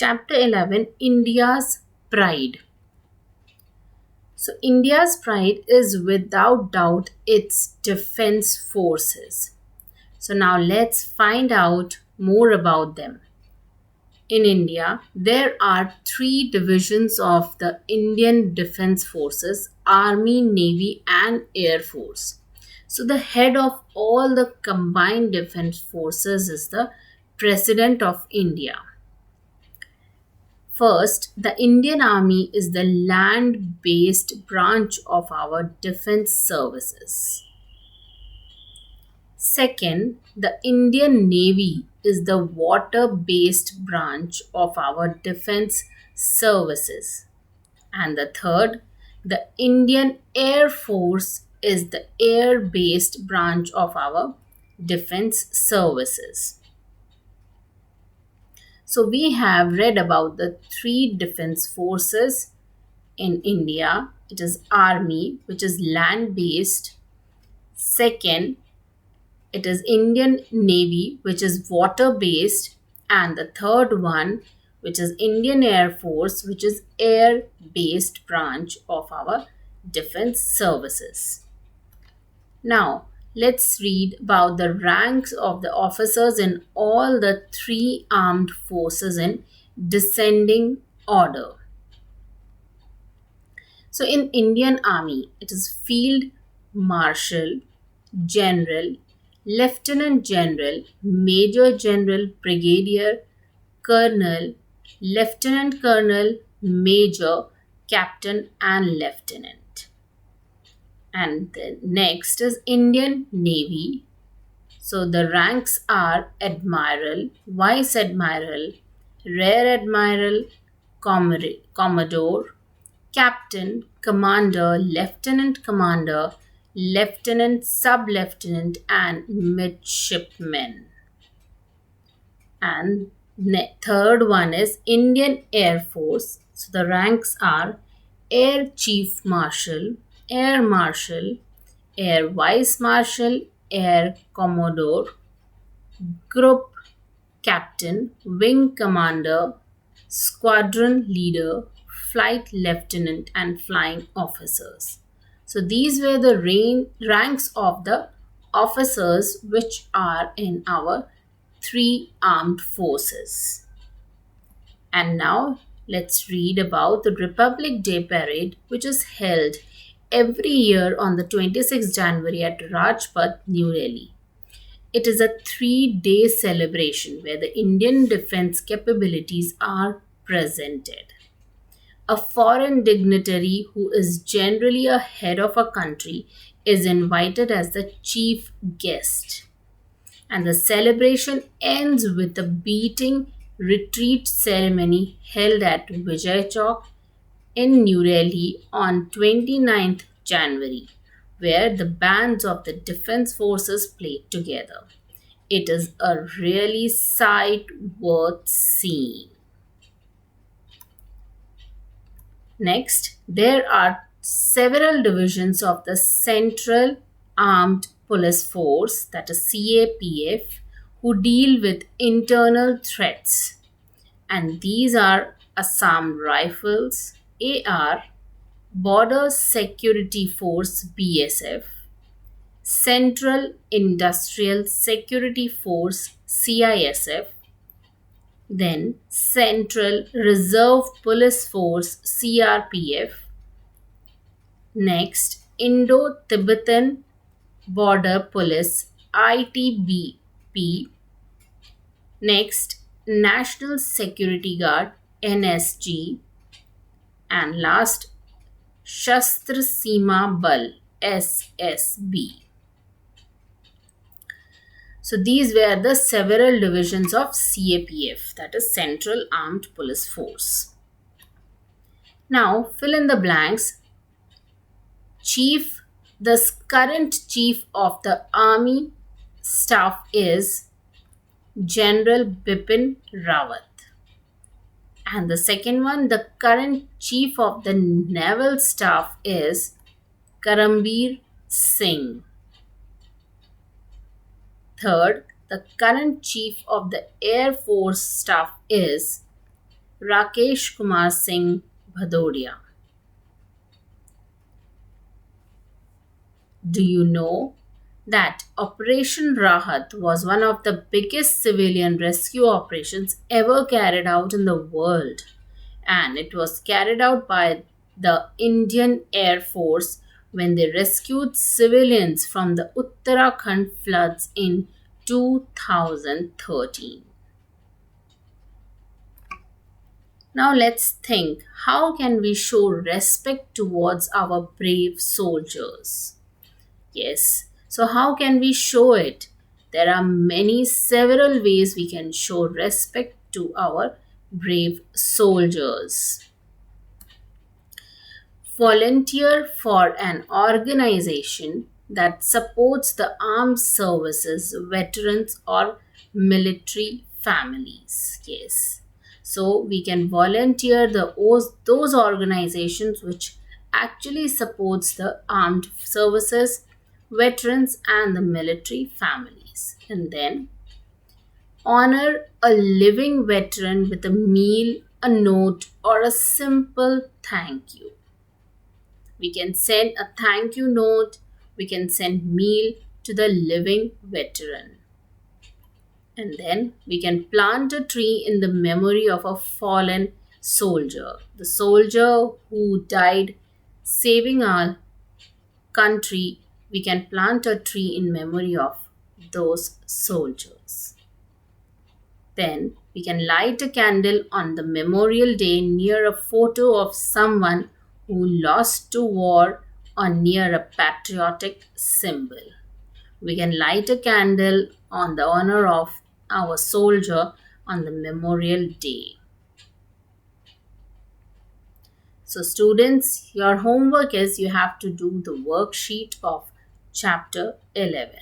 Chapter 11, India's Pride. So, India's pride is without doubt its defense forces. So, now let's find out more about them. In India, there are three divisions of the Indian Defense Forces: Army, Navy, and Air Force. So, the head of all the combined defense forces is the President of India. First, the Indian Army is the land based branch of our defense services. Second, the Indian Navy is the water based branch of our defense services. And the third, the Indian Air Force is the air based branch of our defense services. So, we have read about the three defense forces in India. It is Army, which is land based. Second, it is Indian Navy, which is water based. And the third one, which is Indian Air Force, which is air based branch of our defense services. Now, let's read about the ranks of the officers in all the three armed forces in descending order. So, in Indian Army, it is Field Marshal, General, Lieutenant General, Major General, Brigadier, Colonel, Lieutenant Colonel, Major, Captain, and Lieutenant. And then next is Indian Navy. So the ranks are Admiral, Vice Admiral, Rear Admiral, Commodore, Captain, Commander, Lieutenant Commander, Lieutenant, Sub-Lieutenant, and Midshipmen. And third one is Indian Air Force. So the ranks are Air Chief Marshal, Air Marshal, Air Vice Marshal, Air Commodore, Group Captain, Wing Commander, Squadron Leader, Flight Lieutenant, and Flying Officers. So these were the ranks of the officers which are in our three armed forces. And now let's read about the Republic Day Parade, which is held every year on the 26th January at Rajpath, New Delhi. It is a 3-day celebration where the Indian defense capabilities are presented. A foreign dignitary who is generally a head of a country is invited as the chief guest. And the celebration ends with a beating retreat ceremony held at Vijay Chowk in New Delhi on 29th January, where the bands of the defense forces played together. It is a really sight worth seeing. Next, there are several divisions of the Central Armed Police Force, that is CAPF, who deal with internal threats. And these are Assam Rifles, AR, Border Security Force BSF, Central Industrial Security Force CISF, then Central Reserve Police Force CRPF, next Indo-Tibetan Border Police ITBP, next National Security Guard NSG, and last Shastra Seema Bal SSB. So these were the several divisions of CAPF, that is Central Armed Police Force. Now fill in the blanks. The current chief of the army staff is General Bipin Rawat. And the second one, the current chief of the naval staff is Karambir Singh. Third, the current chief of the Air Force staff is Rakesh Kumar Singh Bhadodia. Do you know that Operation Rahat was one of the biggest civilian rescue operations ever carried out in the world? And it was carried out by the Indian Air Force when they rescued civilians from the Uttarakhand floods in 2013. Now let's think, how can we show respect towards our brave soldiers? Yes. So, how can we show it? There are several ways we can show respect to our brave soldiers. Volunteer for an organization that supports the armed services, veterans, or military families. Yes. So we can volunteer those organizations which actually supports the armed services, veterans, and the military families. And then honor a living veteran with a meal, a note, or a simple thank you. We can send a thank you note, we can send meal to the living veteran. And then we can plant a tree in the memory of a fallen soldier, the soldier who died saving our country. We can plant a tree in memory of those soldiers. Then we can light a candle on the Memorial Day near a photo of someone who lost to war or near a patriotic symbol. We can light a candle on the honor of our soldier on the Memorial Day. So, students, your homework is you have to do the worksheet of chapter 11.